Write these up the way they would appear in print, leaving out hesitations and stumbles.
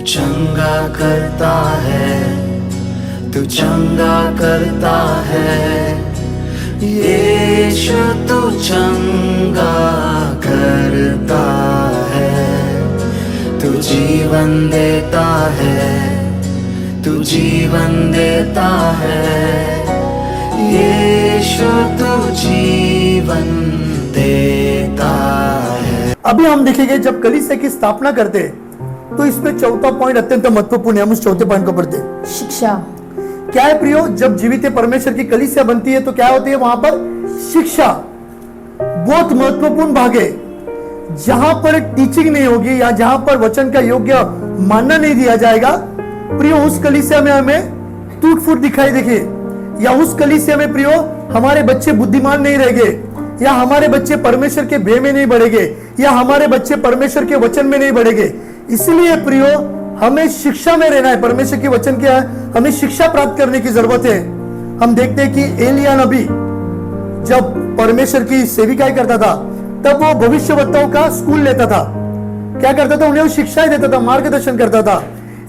चंगा करता है, तू चंगा करता है, यीशु तू चंगा करता है, तू जीवन देता है, तू जीवन देता है, यीशु तू जीवन देता है। अभी हम देखेंगे जब कलीसिया की स्थापना करते हैं तो इसमें चौथा पॉइंट अत्यंत महत्वपूर्ण है। हम उस चौथे पॉइंट को पढ़ते हैं। शिक्षा क्या है प्रियो? जब जीवित परमेश्वर की कलीसिया बनती है तो क्या होती है? वहां पर शिक्षा बहुत महत्वपूर्ण भाग है। जहां पर टीचिंग नहीं होगी या जहां पर वचन का योग्य मानना नहीं दिया जाएगा, प्रियो उस कलीसिया में हमें टूट फूट दिखाई देगी, या उस कलीसिया में प्रियो हमारे बच्चे बुद्धिमान नहीं रहेंगे, या हमारे बच्चे परमेश्वर के भय में नहीं बढ़ेंगे, या हमारे बच्चे परमेश्वर के वचन में नहीं बढ़ेंगे। इसलिए प्रियो हमें शिक्षा में रहना है। परमेश्वर के वचन क्या है? हमें शिक्षा प्राप्त करने की जरूरत है। हम देखते हैं कि एलिया नबी जब परमेश्वर की सेविकाई करता था तब वो भविष्यवक्ताओं का स्कूल लेता था। क्या करता था? उन्हें वो शिक्षाएं देता था, मार्गदर्शन करता था।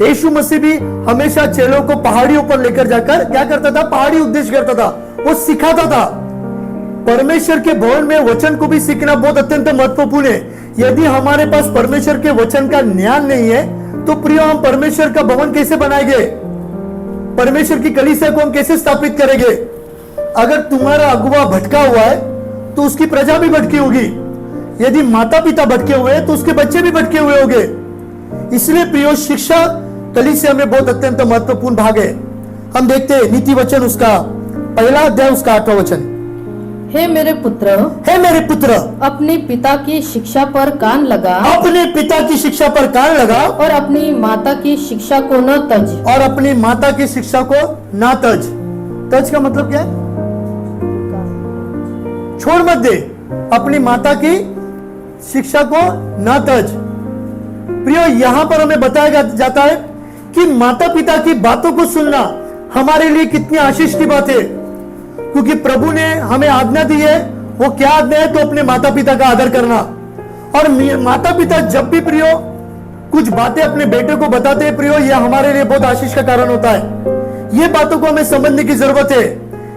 यीशु मसीह भी हमेशा चेलों को पहाड़ियों पर लेकर जाकर क्या करता था? पहाड़ी उपदेश करता था, वो सिखाता था। परमेश्वर के भवन में वचन को भी सीखना बहुत अत्यंत महत्वपूर्ण है। यदि हमारे पास परमेश्वर के वचन का ज्ञान नहीं है तो प्रियो हम परमेश्वर का भवन कैसे बनाएंगे? परमेश्वर की कलीसिया को हम कैसे स्थापित करेंगे? अगर तुम्हारा अगुवा भटका हुआ है तो उसकी प्रजा भी भटकी होगी। यदि माता पिता भटके हुए हैं तो उसके बच्चे भी भटके हुए होंगे। इसलिए प्रियो शिक्षा कलीसिया में बहुत अत्यंत महत्वपूर्ण भाग है। हम देखते हैं नीति वचन उसका पहला अध्याय उसका 8वां वचन। हे मेरे पुत्र, हे मेरे पुत्र, अपने पिता की शिक्षा पर कान लगा, अपने पिता की शिक्षा पर कान लगा, और अपनी माता की शिक्षा को न तज। और अपनी माता की शिक्षा को ना तज। तज का मतलब क्या है? छोड़ मत दे। अपनी माता की शिक्षा को ना तज। प्रियो यहां पर हमें बताया जाता है कि माता पिता की बातों को सुनना हमारे लिए कितनी आशीष की बात है, क्योंकि प्रभु ने हमें आज्ञा दी है। वो क्या आज्ञा है? तो अपने माता पिता का आदर करना। और माता पिता जब भी प्रियो कुछ बातें अपने बेटे को बताते हैं प्रियो, यह हमारे लिए बहुत आशीष का कारण होता है। ये बातों को हमें समझने की जरूरत है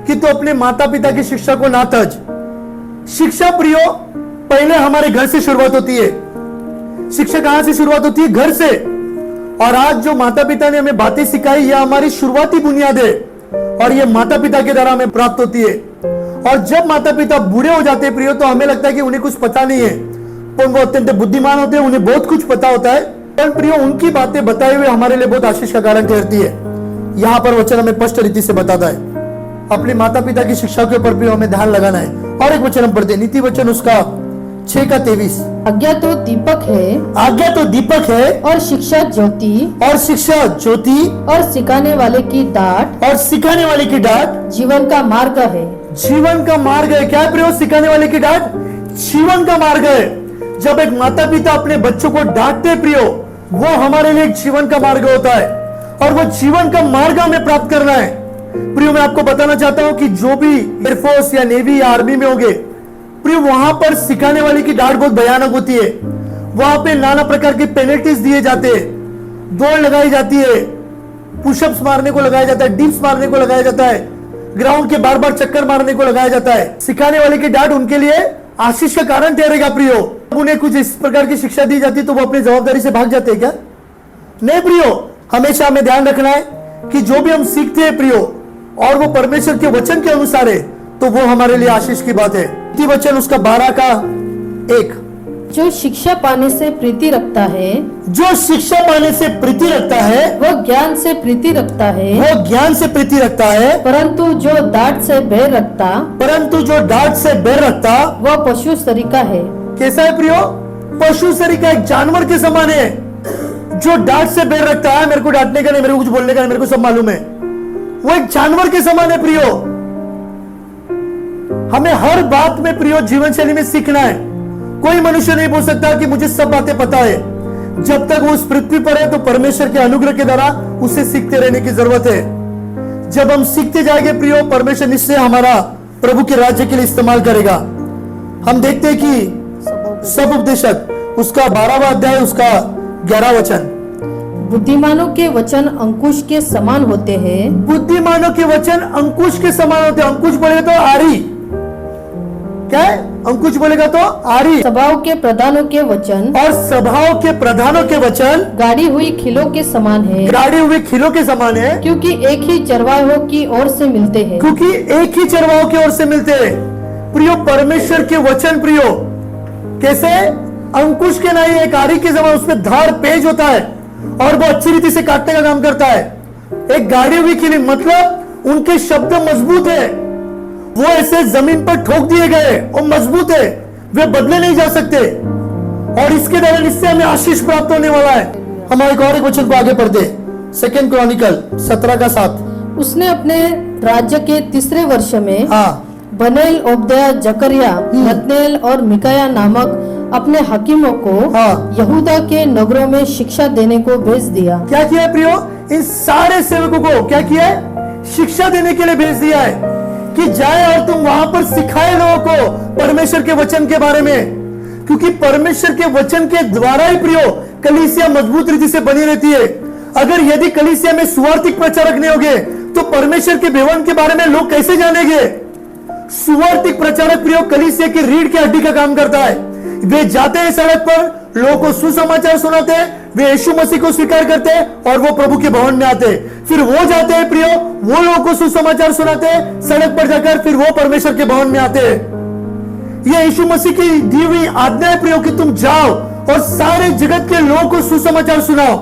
कि तो अपने माता पिता की शिक्षा को ना तज। शिक्षा प्रियो पहले हमारे घर से शुरुआत होती है। शिक्षा कहां से शुरुआत होती है? घर से। और आज जो माता पिता ने हमें बातें सिखाई, यह हमारी शुरुआती बुनियाद है और ये माता पिता के द्वारा हमें प्राप्त होती है। और जब माता पिता बूढ़े हो जाते हैं प्रियो तो हमें लगता है कि उन्हें कुछ पता नहीं है, पर वो अत्यंत बुद्धिमान होते हैं, उन्हें बहुत कुछ पता होता है। पर प्रियो उनकी बातें बताए हुए हमारे लिए बहुत आशीष का कारण ठहरती है। यहाँ पर वचन हमें स्पष्ट रीति से बताता है अपने माता पिता की शिक्षा के ऊपर प्रियो हमें ध्यान लगाना है। और एक वचन हम पढ़ते हैं, नीति वचन उसका 6:23। आज्ञा तो दीपक है, आज्ञा तो दीपक है, और शिक्षा ज्योति, और शिक्षा ज्योति, और सिखाने वाले की डांट, और सिखाने वाले की डांट जीवन का मार्ग है। जीवन का मार्ग है। क्या है प्रियो? सिखाने वाले की डांट जीवन का मार्ग है। जब एक माता पिता अपने बच्चों को डांटते प्रियो, वो हमारे लिए जीवन का मार्ग होता है, और वो जीवन का मार्ग हमें प्राप्त करना है। प्रियो मैं आपको बताना चाहता हूं कि जो भी एयरफोर्स या नेवी या आर्मी में होंगे प्रियो, वहां पर सिखाने वाले की डांट बहुत भयानक होती है। वहां पे नाना प्रकार के पेनल्टीज दिए जाते हैं, दौड़ लगाई जाती है, पुशअप्स मारने को लगाया जाता है, डिप्स मारने को लगाया जाता है, ग्राउंड के बार बार चक्कर मारने को लगाया जाता है। सिखाने वाले की डांट उनके लिए आशीष का कारण ठहरेगा प्रियो। उन्हें कुछ इस प्रकार की शिक्षा दी जाती तो वो अपनी जवाबदारी से भाग जाते हैं क्या? नहीं प्रियो, हमेशा हमें ध्यान रखना है कि जो भी हम सीखते हैं प्रियो और वो परमेश्वर के वचन के अनुसार है तो वो हमारे लिए आशीष की बात है। वचन उसका 12:1। जो शिक्षा पाने से प्रीति रखता है, जो शिक्षा पाने से प्रीति रखता है, वह ज्ञान से प्रीति रखता है, वो ज्ञान से प्रीति रखता है। परंतु जो डांट से बैर रखता, परंतु जो डांट से बैर रखता, वह पशु सरीका है। कैसा है प्रियो? पशु सरीका, एक जानवर के समान है। जो डांट से बैर रखता है, मेरे को डांटने का नहीं, मेरे को कुछ बोलने का नहीं, मेरे को सब मालूम है, वो एक जानवर के समान है प्रियो। हमें हर बात में प्रियो जीवन शैली में सीखना है। कोई मनुष्य नहीं बोल सकता कि मुझे सब बातें पता है। जब तक वो उस पृथ्वी पर है तो परमेश्वर के अनुग्रह के द्वारा उसे सीखते रहने की जरूरत है। जब हम सीखते जाएंगे प्रियो, परमेश्वर निश्चय हमारा प्रभु के राज्य के लिए इस्तेमाल करेगा। हम देखते हैं कि सब उपदेशक उसका 12वां अध्याय उसका 11 वचन, बुद्धिमानों के वचन अंकुश के समान होते हैं। बुद्धिमानों के वचन अंकुश के समान होते हैं। अंकुश बोलेगा तो आरी, क्या है? अंकुश बोलेगा तो आरी। सभाओं के प्रधानों के वचन और सभाओं के प्रधानों के वचन गाड़ी हुई खिलों के समान है, गाड़ी हुए खिलों के समान है, क्योंकि एक ही चरवाहों की ओर से मिलते हैं। क्योंकि एक ही चरवाहों की ओर से मिलते हैं। प्रियो, परमेश्वर के वचन प्रियो कैसे? अंकुश के नहीं, एक आरी के समान, उसमें धार पेज होता है और वो अच्छी रीति से काटने का काम करता है। एक गाड़ी हुई खिली मतलब उनके शब्द मजबूत है, वो ऐसे जमीन पर ठोक दिए गए और मजबूत है, वे बदले नहीं जा सकते। और इसके द्वारा निश्चय हमें आशीष प्राप्त होने वाला है। हम एक और एक वचन को आगे पढ़ते, 2 क्रॉनिकल 17 का 7। उसने अपने राज्य के 3रे वर्ष में हाँ, बनेल, ओबद्याह, जकरिया, नतनेल और मिकाया नामक अपने हकीमों को हाँ। यहूदा के नगरों में शिक्षा देने को भेज दिया। क्या किया है प्रियो? इन सारे सेवकों को क्या किया है? शिक्षा देने के लिए भेज दिया है कि जाए और तुम वहां पर सिखाए लोगों को परमेश्वर के वचन के बारे में। क्योंकि परमेश्वर के वचन के द्वारा ही प्रियो कलीसिया मजबूत रीति से बनी रहती है। अगर यदि कलीसिया में सुवार्थिक प्रचारक नहीं होंगे तो परमेश्वर के विवरण के बारे में लोग कैसे जानेंगे? सुवार्थिक प्रचारक प्रियो कलीसिया की रीढ़ की हड्डी का काम करता है। वे जाते हैं सड़क पर, लोगों को सुसमाचार सुनाते हैं, वे यीशु मसीह को स्वीकार करते हैं और वो प्रभु के भवन में आते हैं। फिर वो जाते हैं प्रियो, वो लोगों को सुसमाचार सुनाते हैं सड़क पर जाकर, फिर वो परमेश्वर के भवन में आते हैं। ये यीशु मसीह की दी हुई आज्ञा है प्रियो कि तुम जाओ और सारे जगत के लोगों को सुसमाचार सुनाओ।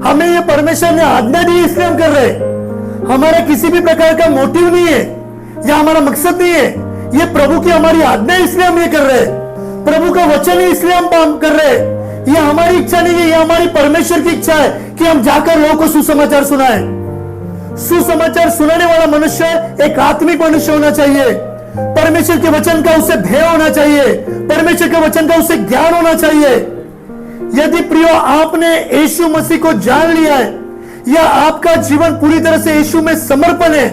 हमें ये परमेश्वर ने आज्ञा दी, इसलिए हम कर रहे हैं। हमारा किसी भी प्रकार का मोटिव नहीं है या हमारा मकसद नहीं है, ये प्रभु की हमारी आज्ञा, इसलिए हम ये कर रहे हैं। प्रभु का वचन है इसलिए हम काम कर रहे हैं। ये हमारी इच्छा नहीं है, ये हमारी परमेश्वर की इच्छा है कि हम जाकर लोगों को सुसमाचार सुनाएं। सुसमाचार सुनाने वाला मनुष्य एक आत्मिक मनुष्य होना चाहिए। परमेश्वर के वचन का उसे भय होना चाहिए, परमेश्वर के वचन का उसे ज्ञान होना चाहिए। यदि प्रियो आपने यीशु मसीह को जान लिया है या आपका जीवन पूरी तरह से यीशु में समर्पण है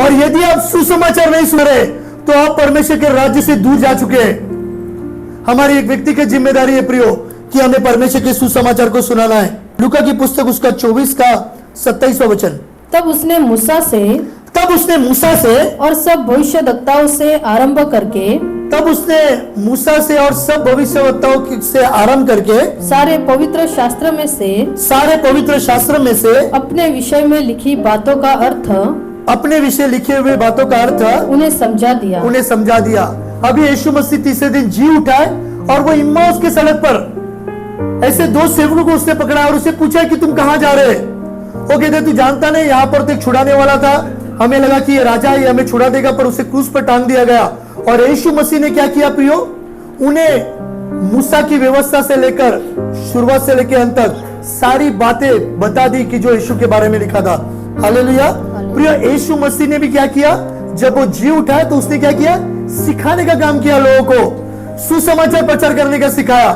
और यदि आप सुसमाचार नहीं सुन रहे तो आप परमेश्वर के राज्य से दूर जा चुके हैं। हमारी एक व्यक्ति की जिम्मेदारी है प्रियो कि हमें परमेश्वर के सुसमाचार को सुनाना है। लूका की पुस्तक उसका 24 का 27वां वचन। तब उसने मूसा से और सब भविष्यद्वक्ताओं से आरंभ करके सारे पवित्र शास्त्र में से अपने विषय में लिखी बातों का अर्थ, अपने विषय लिखे हुए बातों का अर्थ उन्हें समझा दिया। अभी यीशु मसीह तीसरे दिन जी उठा है और वो इम्माउस की सड़क पर ऐसे 2 सेवकों को उसने पकड़ा और उसे पूछा कि तुम कहां जा रहे? वो कहते तू जानता नहीं, यहाँ पर तो एक छुड़ाने वाला था, हमें लगा कि ये राजा है, हमें छुड़ा देगा, पर उसे क्रूस पर टांग दिया गया। और यीशु मसीह ने क्या किया प्रियो? उन्हें मूसा की व्यवस्था से लेकर शुरुआत से लेकर अंत तक सारी बातें बता दी कि जो यीशु के बारे में लिखा था। हालेलुया। प्रियो, यीशु मसीह ने भी क्या किया? जब वो जी उठा तो उसने क्या किया? सिखाने का काम किया, लोगों को सुसमाचार प्रचार करने का सिखाया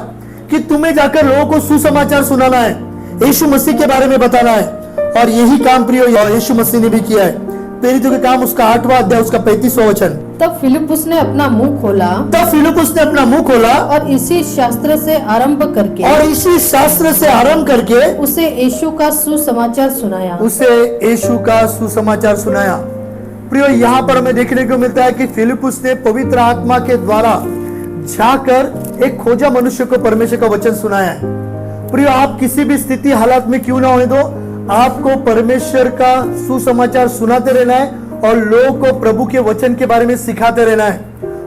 कि तुम्हें जाकर लोगों को सुसमाचार सुनाना है, यीशु मसीह के बारे में बताना है। और यही काम प्रियो यीशु मसीह ने भी किया है। प्रेरितों के काम उसका 8वां अध्याय उसका 35वां वचन। तब फिलिपुस ने अपना मुंह खोला और इसी शास्त्र से आरंभ करके उसे यीशु का सुसमाचार सुनाया। प्रियो, यहाँ पर हमें देखने को मिलता है कि फिलिपुस ने पवित्र आत्मा के द्वारा जाकर एक खोजा मनुष्य को परमेश्वर का वचन सुनाया है। प्रियो, आप किसी भी स्थिति हालात में क्यों ना होने दो, आपको परमेश्वर का सुसमाचार सुनाते रहना है और लोगों को प्रभु के वचन के बारे में सिखाते रहना है।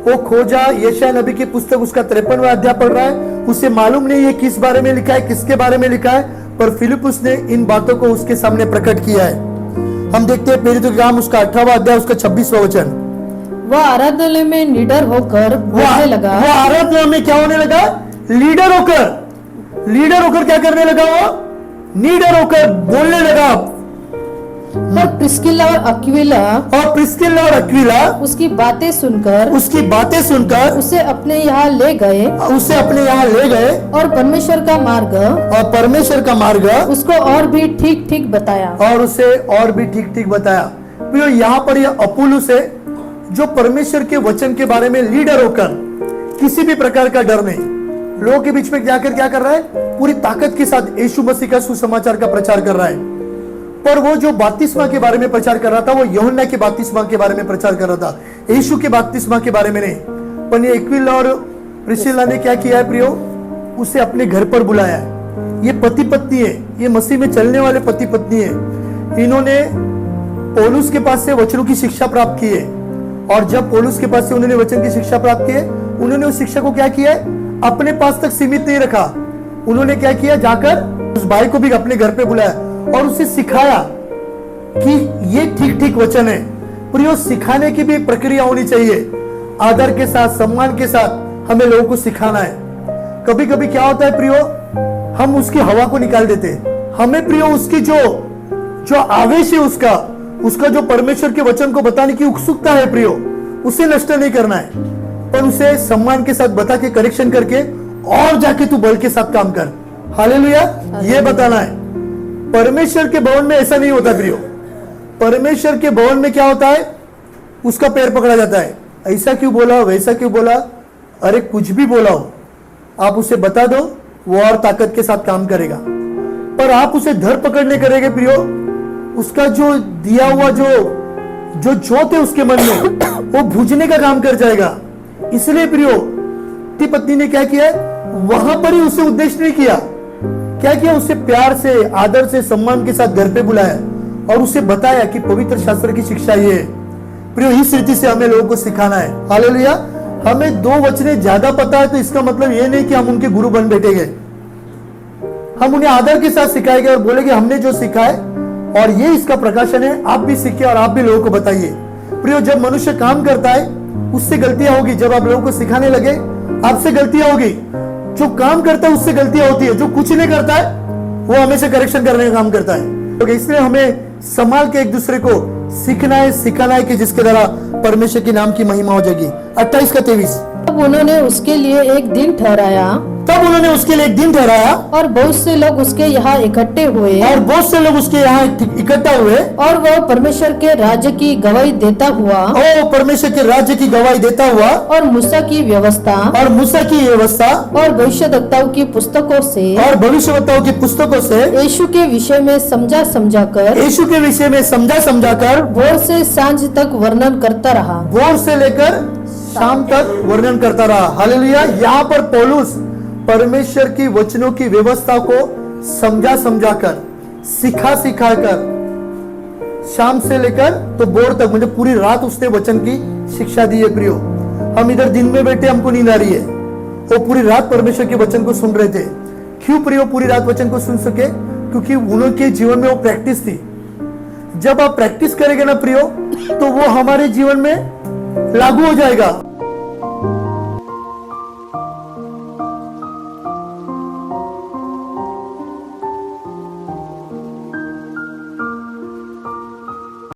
वो खोजा यशायाह नबी की पुस्तक उसका 53वां अध्याय पढ़ रहा है, उसे मालूम नहीं है किस बारे में लिखा है, किसके बारे में लिखा है, पर फिलिपुस ने इन बातों को उसके सामने प्रकट किया है। हम देखते हैं प्रेरितों के काम उसका 18वां अध्याय उसका 26वां वचन। वह आराधनालय में निडर होकर बोलने लगा। वो आराधनालय में क्या होने लगा? लीडर होकर क्या करने लगा? वो नीडर होकर बोलने लगा। और प्रिस्किल्ला और अक्विला उसकी बातें सुनकर उसे अपने यहाँ ले गए और परमेश्वर का मार्ग उसको और भी ठीक ठीक बताया। और उसे और भी ठीक ठीक बताया। प्रियो, यहाँ पर यह अपुलुस है जो परमेश्वर के वचन के बारे में लीडर होकर किसी भी प्रकार का डर नहीं, लोगों के बीच में जाकर क्या कर रहा है, पूरी ताकत के साथ यीशु मसीह का सुसमाचार का प्रचार कर रहा है। पर वो जो बपतिस्मा के बारे में प्रचार कर रहा था, वो यूहन्ना के बपतिस्मा के बारे में प्रचार कर रहा था, यीशु के बपतिस्मा के बारे में नहीं। पर ये एक्विला और प्रिस्किल्ला ने क्या किया है प्रियो, उसे अपने घर पर बुलाया है। ये पति पत्नी है, ये मसीह में चलने वाले पति पत्नी है। इन्होंने पौलुस के पास से वचनों की शिक्षा प्राप्त की है, और जब पौलुस के पास से उन्होंने वचन की शिक्षा प्राप्त की है, उन्होंने उस शिक्षा को क्या किया है, अपने पास तक सीमित नहीं रखा। उन्होंने क्या किया, जाकर उस भाई को भी अपने घर पे बुलाया और उसे सिखाया कि ये ठीक ठीक वचन है। प्रियो, सिखाने की भी एक प्रक्रिया होनी चाहिए, आदर के साथ, सम्मान के साथ हमें लोगों को सिखाना है। कभी कभी क्या होता है प्रियो, हम उसकी हवा को निकाल देते हैं। हमें प्रियो उसकी जो आवेश है, उसका जो परमेश्वर के वचन को बताने की उत्सुकता है प्रियो, उसे नष्ट नहीं करना है, पर उसे सम्मान के साथ बता के, करेक्शन करके, और जाके तू बल के साथ काम कर। हालेलुया, ये बताना है। परमेश्वर के भवन में ऐसा नहीं होता प्रियो। परमेश्वर के भवन में क्या होता है, उसका पैर पकड़ा जाता है। ऐसा क्यों बोला, वैसा क्यों बोला, अरे कुछ भी बोला हो, आप उसे बता दो, वो और ताकत के साथ काम करेगा। पर आप उसे धर पकड़ने करेंगे प्रियो, उसका जो दिया हुआ जो जोत है उसके मन में, वो बुझने का काम कर जाएगा। इसलिए प्रियो, पति पत्नी ने क्या किया, वहां पर ही उसे उद्देश्य नहीं किया, क्या किया, उसे प्यार से, आदर से, सम्मान के साथ घर पे बुलाया और उसे बताया कि पवित्र शास्त्र की शिक्षा ये है। प्रियो, इस रीति से हमें लोगों को सिखाना है। हालेलुया। हमें दो वचने ज्यादा पता है तो इसका मतलब ये नहीं कि हम उनके गुरु बन बैठेंगे। हम उन्हें आदर के साथ सिखाएंगे और बोलेंगे हमने जो सीखा है और ये इसका प्रकाशन है, आप भी सीखे और आप भी लोगों को बताइए। प्रियो, जब मनुष्य काम करता है उससे गलतियां होगी। जब आप लोगों को सिखाने लगे, आपसे गलतियां होगी। जो काम करता है उससे गलतियां होती है, जो कुछ नहीं करता है वो हमेशा करेक्शन करने का काम करता है। तो इसलिए हमें संभाल के एक दूसरे को सीखना है, सिखाना है, कि जिसके द्वारा परमेश्वर के नाम की महिमा हो जाएगी। 28 का 23। तब उन्होंने उसके लिए एक दिन ठहराया और बहुत से लोग उसके यहाँ इकट्ठे हुए और वह परमेश्वर के राज्य की गवाही देता हुआ और मूसा की व्यवस्था और भविष्यद्वक्ताओं की पुस्तकों से यीशु के विषय में समझा समझाकर भोर से सांझ तक वर्णन करता रहा। भोर से लेकर शाम तक वर्णन करता रहा। हालेलुया। यहाँ पर पौलुस परमेश्वर की वचनों की व्यवस्था को समझाकर, सिखाकर शाम से लेकर तो भोर तक, मतलब पूरी रात उसने वचन की शिक्षा दी है। प्रियो, हम इधर दिन में बैठे, हमको नींद आ रही है, वो पूरी रात परमेश्वर के वचन को सुन रहे थे। क्यों प्रियो पूरी रात वचन को सुन सके? क्योंकि उनके जीवन में वो प्रैक्टिस थी। जब आप प्रैक्टिस करेंगे ना प्रियो, तो वो हमारे जीवन में लागू हो जाएगा।